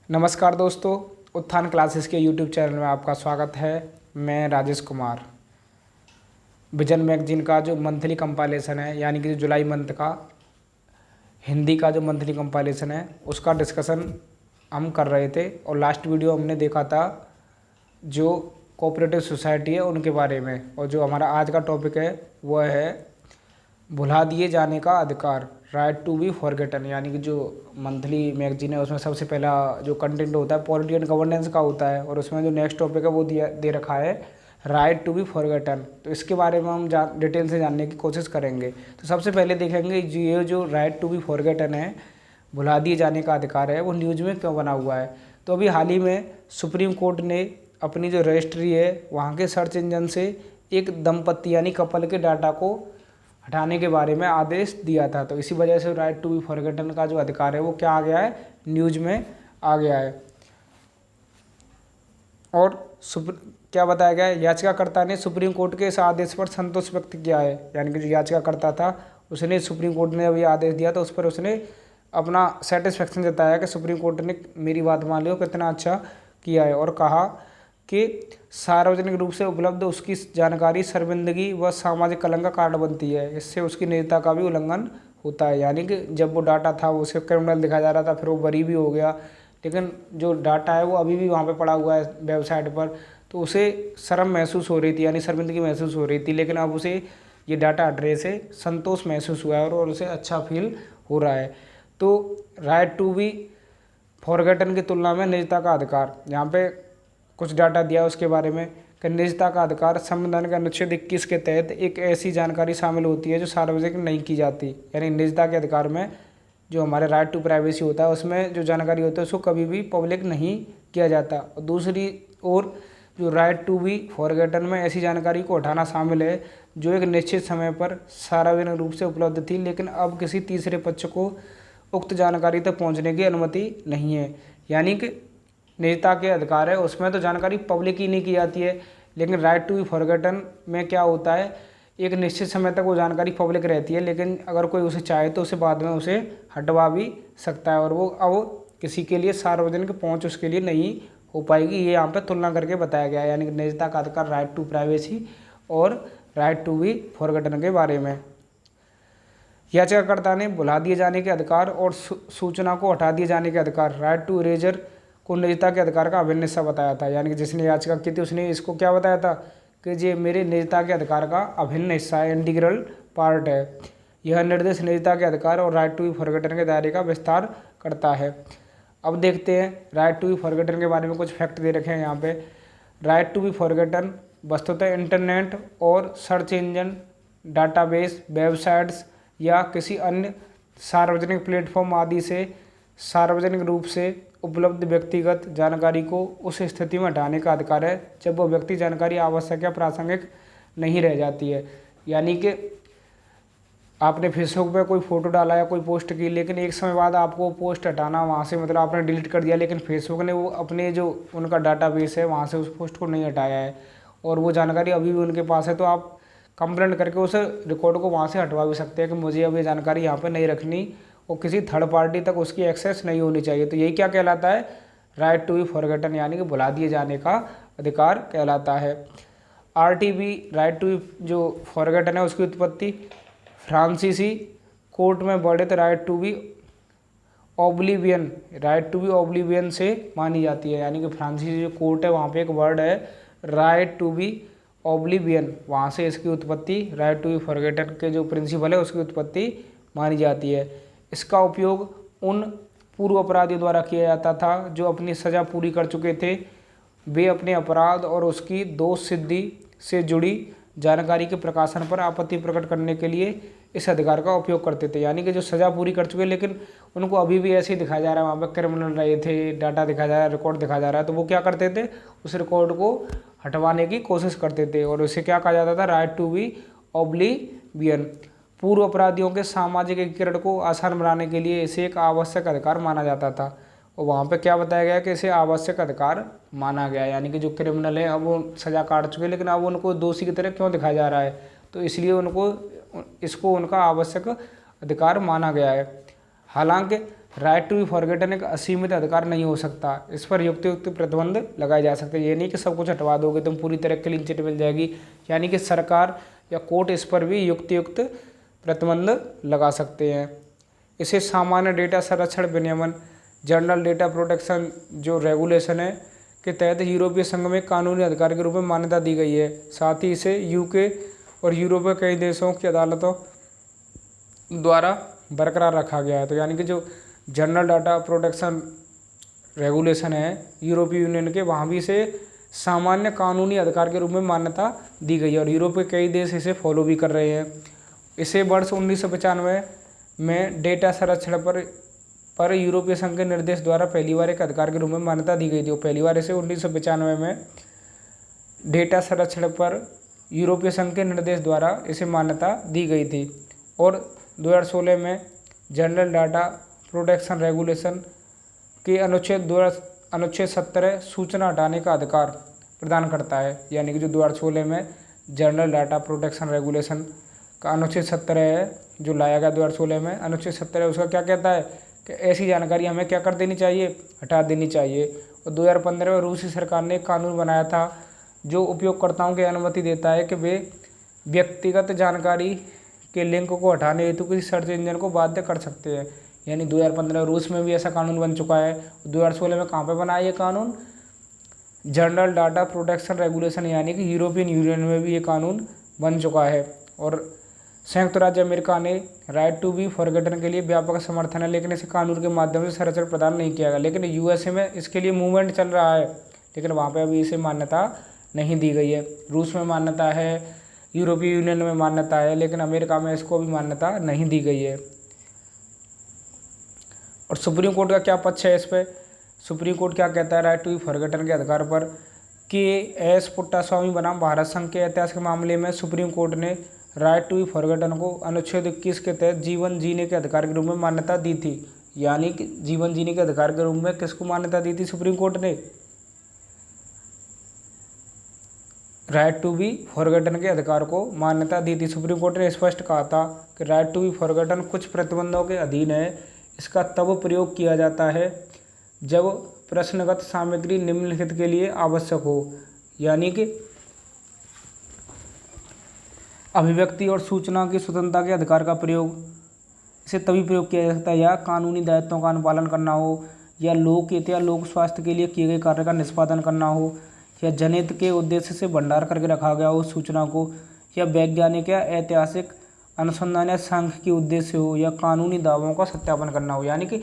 नमस्कार दोस्तों, उत्थान क्लासेस के यूट्यूब चैनल में आपका स्वागत है। मैं राजेश कुमार। विजन मैगजीन का जो मंथली कंपाइलेशन है, यानी कि जो जुलाई मंथ का हिंदी का जो मंथली कंपाइलेशन है, उसका डिस्कशन हम कर रहे थे। और लास्ट वीडियो हमने देखा था जो कोऑपरेटिव सोसाइटी है उनके बारे में। और जो हमारा आज का टॉपिक है वह है भुला दिए जाने का अधिकार, राइट टू बी फॉरगेटन। यानी कि जो मंथली मैगजीन है उसमें सबसे पहला जो कंटेंट होता है पॉलिटी एंड गवर्नेंस का होता है, और उसमें जो नेक्स्ट टॉपिक है वो दे रखा है राइट टू बी फॉरगेटन। तो इसके बारे में हम डिटेल से जानने की कोशिश करेंगे। तो सबसे पहले देखेंगे ये जो राइट टू बी फॉरगेटन है, भुला दिए जाने का अधिकार है, वो न्यूज़ में क्यों बना हुआ है। तो अभी हाल ही में सुप्रीम कोर्ट ने अपनी जो रजिस्ट्री है वहाँ के सर्च इंजन से एक दंपत्ति यानी कपल के डाटा को हटाने के बारे में आदेश दिया था। तो इसी वजह से राइट टू बी फॉरगेटन का जो अधिकार है वो क्या आ गया है, न्यूज़ में आ गया है। और क्या बताया गया है, याचिकाकर्ता ने सुप्रीम कोर्ट के इस आदेश पर संतोष व्यक्त किया है। यानी कि जो याचिकाकर्ता था उसने सुप्रीम कोर्ट ने जब ये आदेश दिया तो उस पर उसने अपना सेटिस्फेक्शन जताया कि सुप्रीम कोर्ट ने मेरी बात मान ली और कितना अच्छा किया है। और कहा कि सार्वजनिक रूप से उपलब्ध उसकी जानकारी शर्मिंदगी व सामाजिक कलंक का कारण बनती है। इससे उसकी निजता का भी उल्लंघन होता है। यानी कि जब वो डाटा था वो उसे क्रिमिनल दिखाया जा रहा था, फिर वो बरी भी हो गया, लेकिन जो डाटा है वो अभी भी वहाँ पे पड़ा हुआ है वेबसाइट पर, तो उसे शर्म महसूस हो रही थी, यानी शर्मिंदगी महसूस हो रही थी। लेकिन अब उसे ये डाटा हटने से संतोष महसूस हुआ है और उसे अच्छा फील हो रहा है। तो राइट टू बी फॉरगेटन की तुलना में निजता का अधिकार, यहाँ पे कुछ डाटा दिया उसके बारे में कि निजता का अधिकार संविधान के अनुच्छेद 21 के तहत एक ऐसी जानकारी शामिल होती है जो सार्वजनिक नहीं की जाती। यानी निजता के अधिकार में जो हमारे राइट टू प्राइवेसी होता है उसमें जो जानकारी होता है उसको कभी भी पब्लिक नहीं किया जाता। और दूसरी ओर जो राइट टू बी फॉरगेटन में ऐसी जानकारी को हटाना शामिल है जो एक निश्चित समय पर सार्वजनिक रूप से उपलब्ध थी, लेकिन अब किसी तीसरे पक्ष को उक्त जानकारी तक पहुंचने की अनुमति नहीं है। यानी कि निजता के अधिकार है उसमें तो जानकारी पब्लिक ही नहीं की जाती है, लेकिन राइट टू बी फॉरगेटन में क्या होता है, एक निश्चित समय तक वो जानकारी पब्लिक रहती है, लेकिन अगर कोई उसे चाहे तो उसे बाद में उसे हटवा भी सकता है और वो अब किसी के लिए सार्वजनिक पहुंच उसके लिए नहीं हो पाएगी। ये यहाँ पर तुलना करके बताया गया है, यानी कि निजता का अधिकार राइट टू प्राइवेसी और राइट टू बी फॉरगेटन के बारे में। याचिकाकर्ता ने भुला दिए जाने के अधिकार और सूचना को हटा दिए जाने के अधिकार, राइट टू इरेजर को निजता के अधिकार का अभिन्न हिस्सा बताया था। यानी कि जिसने याचिका की थी उसने इसको क्या बताया था कि ये मेरे निजता के अधिकार का अभिन्न हिस्सा है, इंटीग्रल पार्ट है। यह निर्देश निजता के अधिकार और राइट टू बी फॉरगेटन के दायरे का विस्तार करता है। अब देखते हैं राइट टू बी फॉरगेटन के बारे में कुछ फैक्ट दे रखे हैं यहाँ पे। राइट टू बी फॉरगेटन वस्तुतः इंटरनेट और सर्च इंजन, डाटाबेस, वेबसाइट्स या किसी अन्य सार्वजनिक प्लेटफॉर्म आदि से सार्वजनिक रूप से उपलब्ध व्यक्तिगत जानकारी को उस स्थिति में हटाने का अधिकार है जब वह व्यक्ति जानकारी आवश्यक या प्रासंगिक नहीं रह जाती है। यानी कि आपने फेसबुक पे कोई फ़ोटो डाला या कोई पोस्ट की, लेकिन एक समय बाद आपको पोस्ट हटाना वहाँ से, मतलब आपने डिलीट कर दिया, लेकिन फेसबुक ने वो अपने जो उनका डाटाबेस है वहाँ से उस पोस्ट को नहीं हटाया है और वो जानकारी अभी भी उनके पास है, तो आप कंप्लेंट करके उस रिकॉर्ड को वहाँ से हटवा भी सकते हैं कि मुझे अब ये जानकारी यहाँ पे नहीं रखनी और किसी थर्ड पार्टी तक उसकी एक्सेस नहीं होनी चाहिए। तो यही क्या कहलाता है, राइट टू बी फॉरगेटन, यानी कि भुला दिए जाने का अधिकार कहलाता है। आरटीबी राइट टू बी जो फॉरगेटन है उसकी उत्पत्ति फ्रांसीसी कोर्ट में वर्णित राइट टू बी ऑब्लिवियन से मानी जाती है। यानी कि फ्रांसीसी जो कोर्ट है वहाँ पे एक वर्ड है राइट टू बी ऑब्लिवियन, वहाँ से इसकी उत्पत्ति राइट टू बी फॉरगेटन के जो प्रिंसिपल है उसकी उत्पत्ति मानी जाती है। इसका उपयोग उन पूर्व अपराधियों द्वारा किया जाता था जो अपनी सज़ा पूरी कर चुके थे। वे अपने अपराध और उसकी दोष सिद्धि से जुड़ी जानकारी के प्रकाशन पर आपत्ति प्रकट करने के लिए इस अधिकार का उपयोग करते थे। यानी कि जो सज़ा पूरी कर चुके लेकिन उनको अभी भी ऐसे ही दिखाया जा रहा है, वहाँ पर क्रिमिनल रहे थे, डाटा दिखाया जा रहा है, रिकॉर्ड दिखाया जा रहा है, तो वो क्या करते थे, उस रिकॉर्ड को हटवाने की कोशिश करते थे और उसे क्या कहा जाता था, राइट टू बी ऑब्लिवियन। पूर्व अपराधियों के सामाजिक एकीकरण को आसान बनाने के लिए इसे एक आवश्यक अधिकार माना जाता था और वहाँ पे क्या बताया गया कि इसे आवश्यक अधिकार माना गया। यानी कि जो क्रिमिनल है अब वो सज़ा काट चुके हैं लेकिन अब उनको दोषी की तरह क्यों दिखाया जा रहा है, तो इसलिए उनको इसको उनका आवश्यक अधिकार माना गया है। हालांकि राइट टू बी फॉरगेटन एक असीमित अधिकार नहीं हो सकता, इस पर युक्त युक्त प्रतिबंध लगाए जा सकते हैं। ये नहीं कि सब कुछ हटवा दोगे तुम पूरी तरह क्लीन चिट मिल जाएगी, यानी कि सरकार या कोर्ट इस पर भी युक्त युक्त प्रतिबंध लगा सकते हैं। इसे सामान्य डेटा संरक्षण विनियमन जनरल डेटा प्रोटेक्शन जो रेगुलेशन है के तहत यूरोपीय संघ में कानूनी अधिकार के रूप में मान्यता दी गई है। साथ ही इसे यूके और यूरोप के कई देशों की अदालतों द्वारा बरकरार रखा गया है। तो यानी कि जो जनरल डाटा प्रोटेक्शन रेगुलेशन है यूरोपीय यूनियन के, वहाँ भी इसे सामान्य कानूनी अधिकार के रूप में मान्यता दी गई है और यूरोप के कई देश इसे फॉलो भी कर रहे हैं। इसे वर्ष 1995 में डेटा संरक्षण पर यूरोपीय संघ के निर्देश द्वारा पहली बार एक अधिकार के रूप में मान्यता दी गई थी। पहली बार इसे 1995 में डेटा संरक्षण पर यूरोपीय संघ के निर्देश द्वारा इसे मान्यता दी गई थी और 2016 में जनरल डाटा प्रोटेक्शन रेगुलेशन के अनुच्छेद 17 सूचना हटाने का अधिकार प्रदान करता है। यानी कि जो 2016 में जनरल डाटा प्रोटेक्शन रेगुलेशन का अनुच्छेद 17 है जो लाया गया 2016 में, अनुच्छेद 17 उसका क्या कहता है कि ऐसी जानकारी हमें क्या कर देनी चाहिए, हटा देनी चाहिए। और 2015 में रूसी सरकार ने एक कानून बनाया था जो उपयोगकर्ताओं की अनुमति देता है कि वे व्यक्तिगत जानकारी के लिंक को हटाने हेतु किसी सर्च इंजन को बाध्य कर सकते हैं। यानी 2015 रूस में भी ऐसा कानून बन चुका है। 2016 में कहाँ पे बना है ये कानून, जनरल डाटा प्रोटेक्शन रेगुलेशन, यानी कि यूरोपियन यूनियन में भी ये कानून बन चुका है। और संयुक्त राज्य अमेरिका ने राइट टू बी फॉरगेटन के लिए व्यापक समर्थन है, लेकिन इसे कानून के माध्यम से संरक्षण प्रदान नहीं किया गया। लेकिन यूएसए में इसके लिए मूवमेंट चल रहा है, लेकिन वहाँ पे अभी इसे मान्यता नहीं दी गई है। रूस में मान्यता है, यूरोपीय यूनियन में मान्यता है, लेकिन अमेरिका में इसको भी मान्यता नहीं दी गई है। और सुप्रीम कोर्ट का क्या पक्ष है इस पर? सुप्रीम कोर्ट क्या कहता है राइट टू बी फॉरगेटन के अधिकार पर कि एस पुट्टास्वामी बनाम भारत संघ के ऐतिहासिक मामले में सुप्रीम कोर्ट ने राइट टू बी फॉरगेटन को अनुच्छेद 21 के तहत जीवन जीने के अधिकार के रूप में मान्यता दी थी। यानी कि जीवन जीने के अधिकार के रूप में किसको मान्यता दी थी सुप्रीम कोर्ट ने? राइट टू बी फॉरगेटन के अधिकार को मान्यता दी थी। सुप्रीम कोर्ट ने स्पष्ट कहा था कि राइट टू बी फॉरगेटन कुछ प्रतिबंधों के अधीन है। इसका तब प्रयोग किया जाता है जब प्रश्नगत सामग्री निम्नलिखित के लिए आवश्यक हो। यानी कि अभिव्यक्ति और सूचना की स्वतंत्रता के अधिकार का प्रयोग, इसे तभी प्रयोग किया जा सकता है या कानूनी दायित्वों का अनुपालन करना हो, या लोकहित या लोक स्वास्थ्य के लिए किए गए कार्य का निष्पादन करना हो, या जनहित के उद्देश्य से भंडार करके रखा गया हो सूचना को, या वैज्ञानिक या ऐतिहासिक अनुसंधान या सांख्यिकी उद्देश्य हो, या कानूनी दावों का सत्यापन करना हो। यानी कि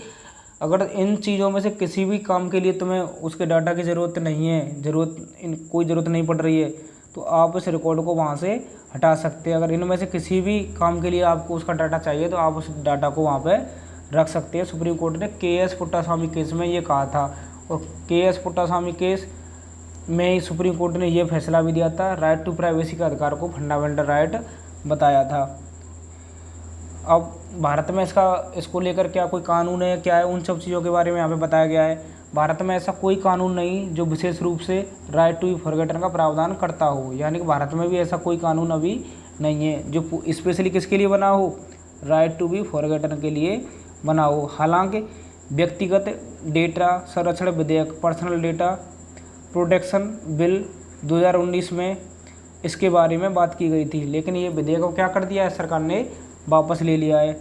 अगर इन चीज़ों में से किसी भी काम के लिए तुम्हें उसके डाटा की ज़रूरत नहीं है, कोई ज़रूरत नहीं पड़ रही है, तो आप इस रिकॉर्ड को वहाँ से हटा सकते हैं। अगर इनमें से किसी भी काम के लिए आपको उसका डाटा चाहिए तो आप उस डाटा को वहाँ पे रख सकते हैं। सुप्रीम कोर्ट ने के.एस. पुट्टास्वामी केस में ये कहा था और के.एस. पुट्टास्वामी केस में ही सुप्रीम कोर्ट ने ये फैसला भी दिया था, राइट टू प्राइवेसी का अधिकार को फंडामेंटल राइट बताया था। अब भारत में इसको लेकर क्या कोई कानून है, क्या है, उन सब चीज़ों के बारे में यहाँ पे बताया गया है। भारत में ऐसा कोई कानून नहीं जो विशेष रूप से राइट टू बी फॉरगेटन का प्रावधान करता हो। यानी कि भारत में भी ऐसा कोई कानून अभी नहीं है जो स्पेशली किसके लिए बना हो, राइट टू बी फॉरगेटन के लिए बना हो। हालांकि व्यक्तिगत डेटा संरक्षण विधेयक पर्सनल डेटा प्रोटेक्शन बिल 2019 में इसके बारे में बात की गई थी, लेकिन ये विधेयक को क्या कर दिया है, सरकार ने वापस ले लिया है।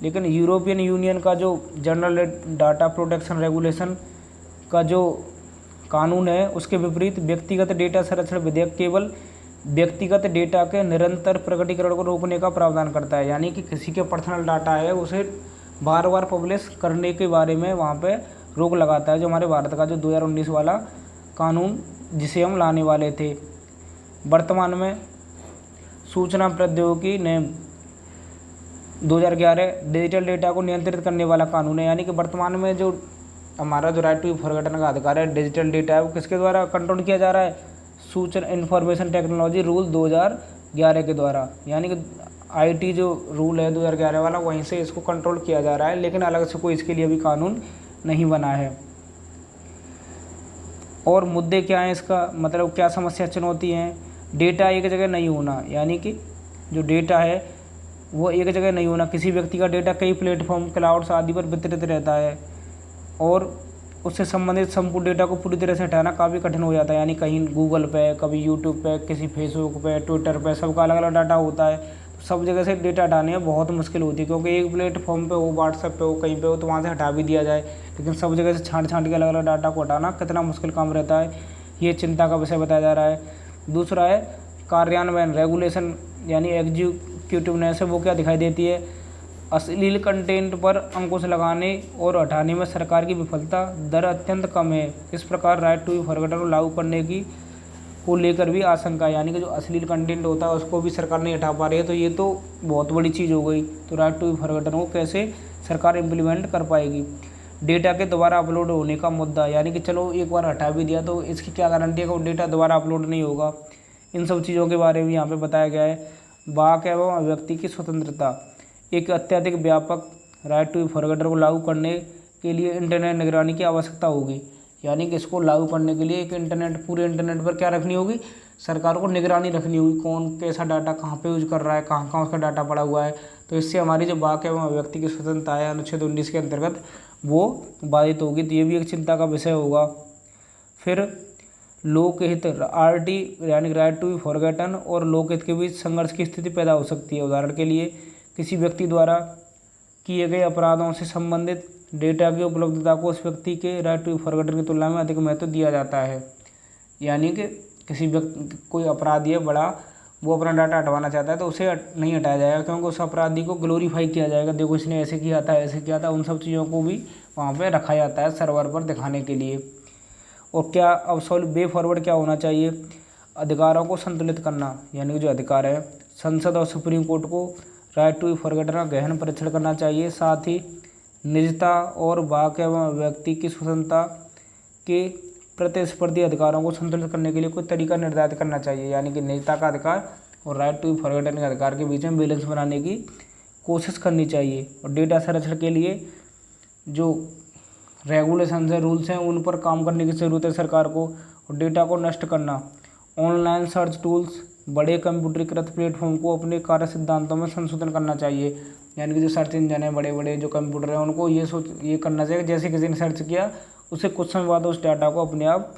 लेकिन यूरोपियन यूनियन का जो जनरल डाटा प्रोटेक्शन रेगुलेशन का जो कानून है उसके विपरीत व्यक्तिगत डेटा संरक्षण विधेयक केवल व्यक्तिगत डेटा के निरंतर प्रकटीकरण को रोकने का प्रावधान करता है। यानी कि किसी के पर्सनल डाटा है उसे बार बार पब्लिश करने के बारे में वहाँ पे रोक लगाता है, जो हमारे भारत का जो 2019 वाला कानून जिसे हम लाने वाले थे। वर्तमान में सूचना प्रौद्योगिकी ने 2011 डिजिटल डेटा को नियंत्रित करने वाला कानून है। यानी कि वर्तमान में जो हमारा जो राइट टू बी फॉरगेटन का अधिकार है, डिजिटल डेटा है, वो किसके द्वारा कंट्रोल किया जा रहा है, सूचना इंफॉर्मेशन टेक्नोलॉजी रूल 2011 के द्वारा। यानी कि आईटी जो रूल है 2011 वाला, वहीं से इसको कंट्रोल किया जा रहा है, लेकिन अलग से कोई इसके लिए भी कानून नहीं बना है। और मुद्दे क्या हैं इसका, मतलब क्या समस्या चुनौती हैं? डेटा एक जगह नहीं होना, यानी कि जो डेटा है वो एक जगह नहीं होना। किसी व्यक्ति का डेटा कई प्लेटफॉर्म, क्लाउड्स आदि पर वितरित रहता है और उससे संबंधित संपूर्ण डेटा को पूरी तरह से हटाना काफ़ी कठिन हो जाता है। यानी कहीं गूगल पे, कभी यूट्यूब पे, किसी फेसबुक पे, ट्विटर पे, सबका अलग अलग डाटा होता है। सब जगह से डेटा हटाने में बहुत मुश्किल होती है, क्योंकि एक प्लेटफॉर्म पे हो, व्हाट्सएप पे हो, कहीं पे हो, तो वहाँ से हटा भी दिया जाए, लेकिन सब जगह से छांट छांट के अलग अलग डाटा को हटाना कितना मुश्किल काम रहता है, ये चिंता का विषय बताया जा रहा है। दूसरा है कार्यान्वयन, रेगुलेशन, यानी एग्जीक्यूटिवनेस है, वो क्या दिखाई देती है। अश्लील कंटेंट पर अंकुश लगाने और हटाने में सरकार की विफलता दर अत्यंत कम है। इस प्रकार राइट टू बी फॉरगॉटन को लागू करने की को लेकर भी आशंका है, यानी कि जो अश्लील कंटेंट होता है उसको भी सरकार नहीं हटा पा रही है, तो ये तो बहुत बड़ी चीज़ हो गई। तो राइट टू बी फॉरगॉटन को कैसे सरकार इम्प्लीमेंट कर पाएगी। डेटा के दोबारा अपलोड होने का मुद्दा, यानी कि चलो एक बार हटा भी दिया तो इसकी क्या गारंटी है कि वो डेटा दोबारा अपलोड नहीं होगा। इन सब चीज़ों के बारे में यहाँ पे बताया गया है। वाक एवं अभिव्यक्ति की स्वतंत्रता, एक अत्यधिक व्यापक राइट टू बी फॉरगॉटन को लागू करने के लिए इंटरनेट निगरानी की आवश्यकता होगी, यानी कि इसको लागू करने के लिए एक पूरे इंटरनेट पर क्या रखनी होगी, सरकार को निगरानी रखनी होगी, कौन कैसा डाटा कहाँ पे यूज कर रहा है, कहाँ कहाँ उसका डाटा पड़ा हुआ है। तो इससे हमारी जो वाक एवं अभिव्यक्ति की स्वतंत्रता है अनुच्छेद 19 के अंतर्गत वो बाधित होगी, तो ये भी एक चिंता का विषय होगा। फिर लोकहित, आरटी यानी राइट टू बी फॉरगॉटन और लोकहित के बीच संघर्ष की स्थिति पैदा हो सकती है। उदाहरण के लिए किसी व्यक्ति द्वारा किए गए अपराधों से संबंधित डेटा की उपलब्धता को उस व्यक्ति के राइट टू बी फॉरगॉटन की तुलना में अधिक महत्व दिया जाता है। यानी कि किसी व्यक्ति, कोई अपराधी है बड़ा, वो अपना डाटा हटवाना चाहता है तो उसे नहीं हटाया जाएगा, क्योंकि उस अपराधी को ग्लोरीफाई किया जाएगा, देखो इसने ऐसे किया था, ऐसे किया था। उन सब चीज़ों को भी वहाँ पर रखा जाता है सर्वर पर दिखाने के लिए। और क्या अब वे फॉरवर्ड क्या होना चाहिए, अधिकारों को संतुलित करना, यानी कि जो अधिकार है, संसद और सुप्रीम कोर्ट को राइट टू बी फॉरगॉटन का गहन परीक्षण करना चाहिए। साथ ही निजता और वाक एवं व्यक्ति की स्वतंत्रता के प्रतिस्पर्धी अधिकारों को संतुलित करने के लिए कोई तरीका निर्धारित करना चाहिए, यानी कि निजता का अधिकार और राइट टू बी फॉरगॉटन के अधिकार के बीच में बैलेंस बनाने की कोशिश करनी चाहिए। और डेटा संरक्षण के लिए जो रेगुलेशन है, रूल्स हैं, उन पर काम करने की ज़रूरत है सरकार को। और डेटा को नष्ट करना, ऑनलाइन सर्च टूल्स, बड़े कंप्यूटरीकृत प्लेटफॉर्म को अपने कार्य सिद्धांतों में संशोधन करना चाहिए, यानी कि जो सर्च इंजन है, बड़े बड़े जो कंप्यूटर हैं, उनको ये करना चाहिए जैसे किसी ने सर्च किया उसे कुछ समय बाद उस डाटा को अपने आप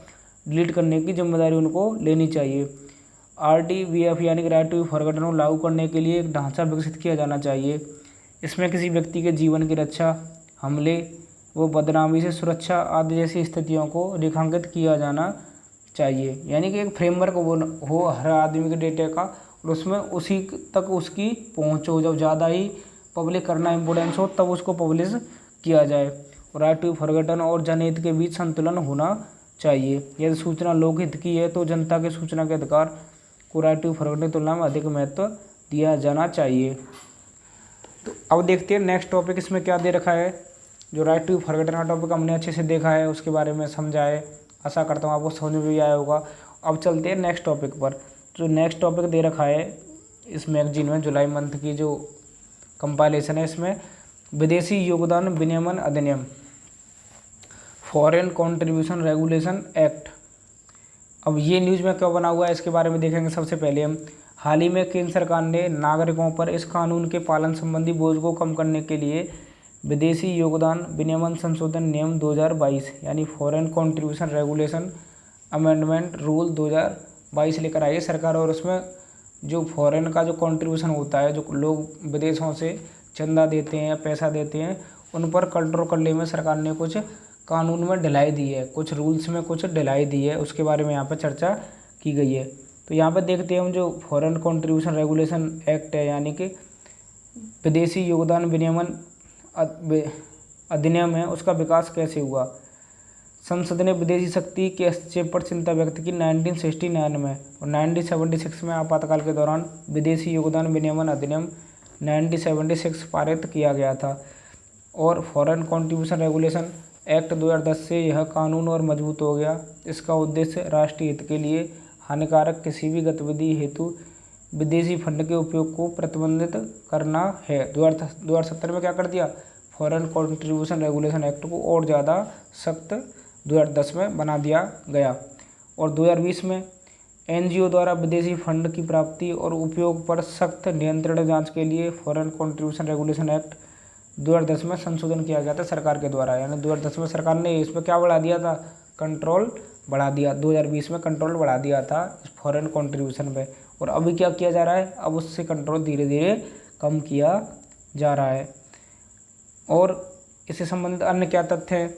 डिलीट करने की जिम्मेदारी उनको लेनी चाहिए। RTBF यानी कि राइट टू बी फॉरगॉटन को लागू करने के लिए एक ढांचा विकसित किया जाना चाहिए। इसमें किसी व्यक्ति के जीवन की रक्षा, हमले व बदनामी से सुरक्षा आदि जैसी स्थितियों को रेखांकित किया जाना चाहिए, यानी कि एक फ्रेमवर्क हो हर आदमी के डेटा का, और उसमें उसी तक उसकी पहुँच हो। जब ज़्यादा ही पब्लिक करना इम्पोर्टेंस हो तब उसको पब्लिश किया जाए। और राइट टू बी फॉरगॉटन और जनहित के बीच संतुलन होना चाहिए। यदि सूचना लोकहित की है तो जनता के सूचना के अधिकार को राइट टू बी फॉरगॉटन की तुलना में अधिक महत्व दिया जाना चाहिए। तो अब देखते हैं नेक्स्ट टॉपिक इसमें क्या दे रखा है। जो राइट टू बी फॉरगॉटन का टॉपिक हमने अच्छे से देखा है, उसके बारे में समझा है, आशा करता हूँ आपको समझ में भी आया होगा। अब चलते हैं नेक्स्ट टॉपिक पर। जो नेक्स्ट टॉपिक दे रखा है इस मैगजीन में, जुलाई मंथ की जो कंपाइलेशन है, इसमें विदेशी योगदान विनियमन अधिनियम, फॉरेन कंट्रीब्यूशन रेगुलेशन एक्ट। अब ये न्यूज़ में क्यों बना हुआ है इसके बारे में देखेंगे। सबसे पहले हम हाल ही में केंद्र सरकार ने नागरिकों पर इस कानून के पालन संबंधी बोझ को कम करने के लिए विदेशी योगदान विनियमन संशोधन नियम 2022 यानी foreign contribution regulation amendment rule 2022 लेकर आई है सरकार। और उसमें जो फॉरेन का जो कंट्रीब्यूशन होता है, जो लोग विदेशों से चंदा देते हैं या पैसा देते हैं, उन पर कंट्रोल करने में सरकार ने कुछ कानून में ढिलाई दी है, कुछ रूल्स में कुछ ढिलाई दी है, उसके बारे में यहाँ पर चर्चा की गई है। तो यहाँ पर देखते हैं हम जो फॉरेन कंट्रीब्यूशन रेगुलेशन एक्ट है, यानी कि विदेशी योगदान विनियमन अधिनियम है, उसका विकास कैसे हुआ। संसद ने विदेशी शक्ति के हस्तक्षेप पर चिंता व्यक्त की 1969 में, और 1976 में आपातकाल के दौरान विदेशी योगदान विनियमन अधिनियम 1976 पारित किया गया था। और फॉरेन कंट्रीब्यूशन रेगुलेशन एक्ट 2010 से यह कानून और मजबूत हो गया। इसका उद्देश्य राष्ट्रीय हित के लिए हानिकारक किसी भी गतिविधि हेतु विदेशी फंड के उपयोग को प्रतिबंधित करना है। 2017 में क्या कर दिया, फॉरेन कंट्रीब्यूशन रेगुलेशन एक्ट को और ज़्यादा सख्त 2010 में बना दिया गया। और 2020 में एनजीओ द्वारा विदेशी फंड की प्राप्ति और उपयोग पर सख्त नियंत्रण जांच के लिए फॉरेन कंट्रीब्यूशन रेगुलेशन एक्ट 2010 में संशोधन किया गया था सरकार के द्वारा। यानी 2010 में सरकार ने इस पर क्या बढ़ा दिया था, कंट्रोल बढ़ा दिया। 2020 में कंट्रोल बढ़ा दिया था इस फॉरेन कंट्रीब्यूशन पे, और अभी क्या किया जा रहा है, अब उससे कंट्रोल धीरे धीरे कम किया जा रहा है। और इससे संबंधित अन्य क्या तथ्य हैं,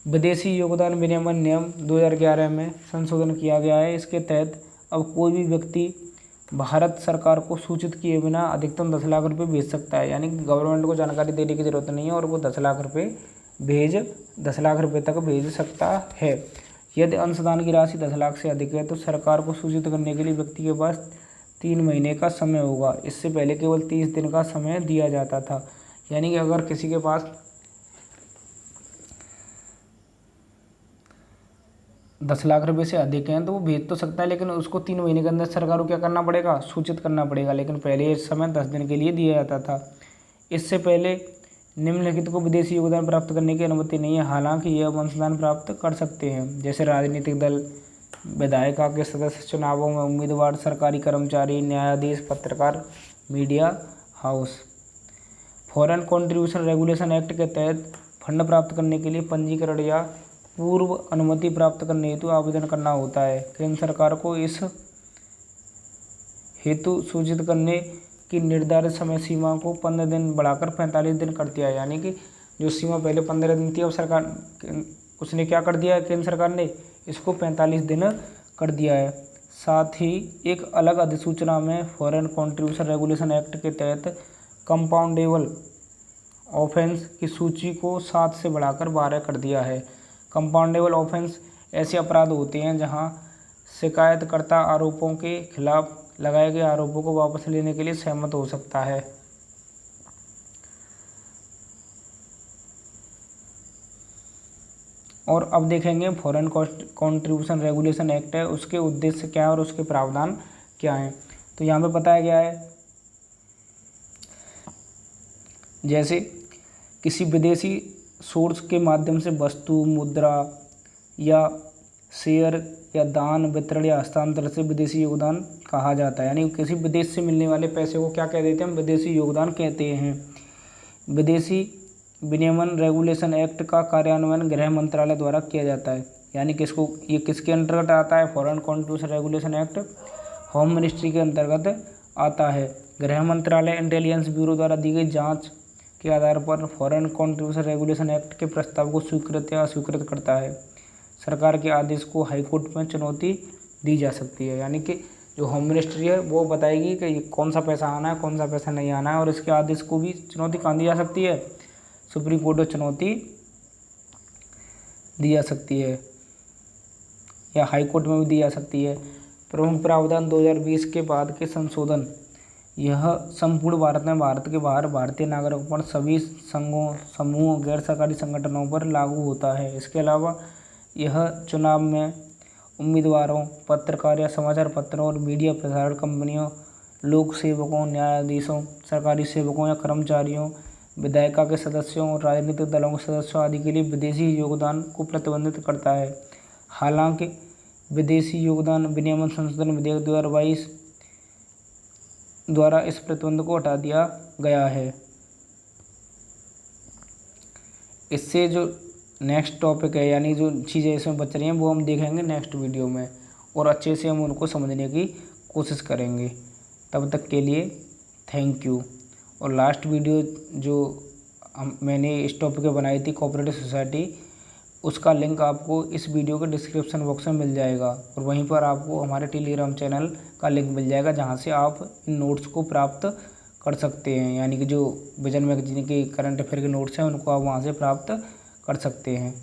विदेशी योगदान विनियमन नियम 2011 में संशोधन किया गया है। इसके तहत अब कोई भी व्यक्ति भारत सरकार को सूचित किए बिना अधिकतम 10 लाख रुपए भेज सकता है। यानी गवर्नमेंट को जानकारी देने की ज़रूरत नहीं है और वो 10 लाख रुपए तक भेज सकता है। यदि अंशदान की राशि 10 लाख से अधिक है तो सरकार को सूचित करने के लिए व्यक्ति के पास 3 महीने का समय होगा। इससे पहले केवल 30 दिन का समय दिया जाता था। यानी कि अगर किसी के पास 10 लाख रुपए से अधिक हैं तो वो भेज तो सकता है, लेकिन उसको 3 महीने के अंदर सरकार को क्या करना पड़ेगा, सूचित करना पड़ेगा। लेकिन पहले इस समय 10 दिन के लिए दिया जाता था। इससे पहले निम्नलिखित को विदेशी योगदान प्राप्त करने की अनुमति नहीं है, हालांकि यह अंशदान प्राप्त कर सकते हैं, जैसे राजनीतिक दल, विधायिका के सदस्य, चुनावों में उम्मीदवार, सरकारी कर्मचारी, न्यायाधीश, पत्रकार, media house. Foreign contribution regulation act के तहत फंड प्राप्त करने के लिए पंजीकरण या पूर्व अनुमति प्राप्त करने हेतु आवेदन करना होता है। केंद्र सरकार को इस हेतु सूचित करने की निर्धारित समय सीमा को 15 दिन बढ़ाकर 45 दिन कर दिया है। यानी कि जो सीमा पहले 15 दिन थी, अब सरकार उसने क्या कर दिया है, केंद्र सरकार ने इसको 45 दिन कर दिया है। साथ ही एक अलग अधिसूचना में फॉरेन कंट्रीब्यूशन रेगुलेशन एक्ट के तहत कंपाउंडेबल ऑफेंस की सूची को 7 से बढ़ाकर 12 कर दिया है। कंपाउंडेबल ऑफेंस ऐसे अपराध होते हैं जहां शिकायतकर्ता आरोपों के खिलाफ लगाए गए आरोपों को वापस लेने के लिए सहमत हो सकता है। और अब देखेंगे फॉरेन कंट्रीब्यूशन रेगुलेशन एक्ट है, उसके उद्देश्य क्या है और उसके प्रावधान क्या हैं। तो यहाँ पे बताया गया है, जैसे किसी विदेशी सोर्स के माध्यम से वस्तु, मुद्रा या शेयर या दान, वितरण या हस्तांतरण से विदेशी योगदान कहा जाता है। यानी किसी विदेश से मिलने वाले पैसे को क्या कह देते हैं, हम विदेशी योगदान कहते हैं। विदेशी विनियमन रेगुलेशन एक्ट का कार्यान्वयन गृह मंत्रालय द्वारा किया जाता है। यानी किसको, ये किसके अंतर्गत आता है, foreign contribution regulation act home ministry के अंतर्गत आता है। गृह मंत्रालय इंटेलिजेंस ब्यूरो द्वारा दी गई जाँच के आधार पर फॉरेन कंट्रीब्यूशन रेगुलेशन एक्ट के प्रस्ताव को स्वीकृत या अस्वीकृत करता है। सरकार के आदेश को हाईकोर्ट में चुनौती दी जा सकती है। यानी कि जो होम मिनिस्ट्री है वो बताएगी कि ये कौन सा पैसा आना है, कौन सा पैसा नहीं आना है, और इसके आदेश को भी चुनौती कहाँ दी जा सकती है, सुप्रीम कोर्ट में चुनौती दी जा सकती है या हाई कोर्ट में भी दी जा सकती है। प्रमुख प्रावधान 2020 के बाद के संशोधन, यह संपूर्ण भारत में भारत के बाहर भारतीय नागरिकों पर सभी संघों, समूह, गैर सरकारी संगठनों पर लागू होता है। इसके अलावा यह चुनाव में उम्मीदवारों, पत्रकार या समाचार पत्रों और मीडिया प्रसारण कंपनियों, लोक सेवकों, न्यायाधीशों, सरकारी सेवकों या कर्मचारियों, विधायिका के सदस्यों और राजनीतिक दलों के सदस्यों आदि के लिए विदेशी योगदान को प्रतिबंधित करता है। हालांकि विदेशी योगदान विनियमन संशोधन विधेयक 2022 द्वारा इस प्रतिबंध को हटा दिया गया है। इससे जो नेक्स्ट टॉपिक है, यानी जो चीज़ें इसमें बच रही हैं वो हम देखेंगे नेक्स्ट वीडियो में, और अच्छे से हम उनको समझने की कोशिश करेंगे। तब तक के लिए थैंक यू। और लास्ट वीडियो जो मैंने इस टॉपिक पे बनाई थी, कोऑपरेटिव सोसाइटी, उसका लिंक आपको इस वीडियो के डिस्क्रिप्शन बॉक्स में मिल जाएगा, और वहीं पर आपको हमारे टेलीग्राम चैनल का लिंक मिल जाएगा जहां से आप इन नोट्स को प्राप्त कर सकते हैं। यानी कि जो विजन मैगजीन के करंट अफेयर के नोट्स हैं उनको आप वहां से प्राप्त कर सकते हैं।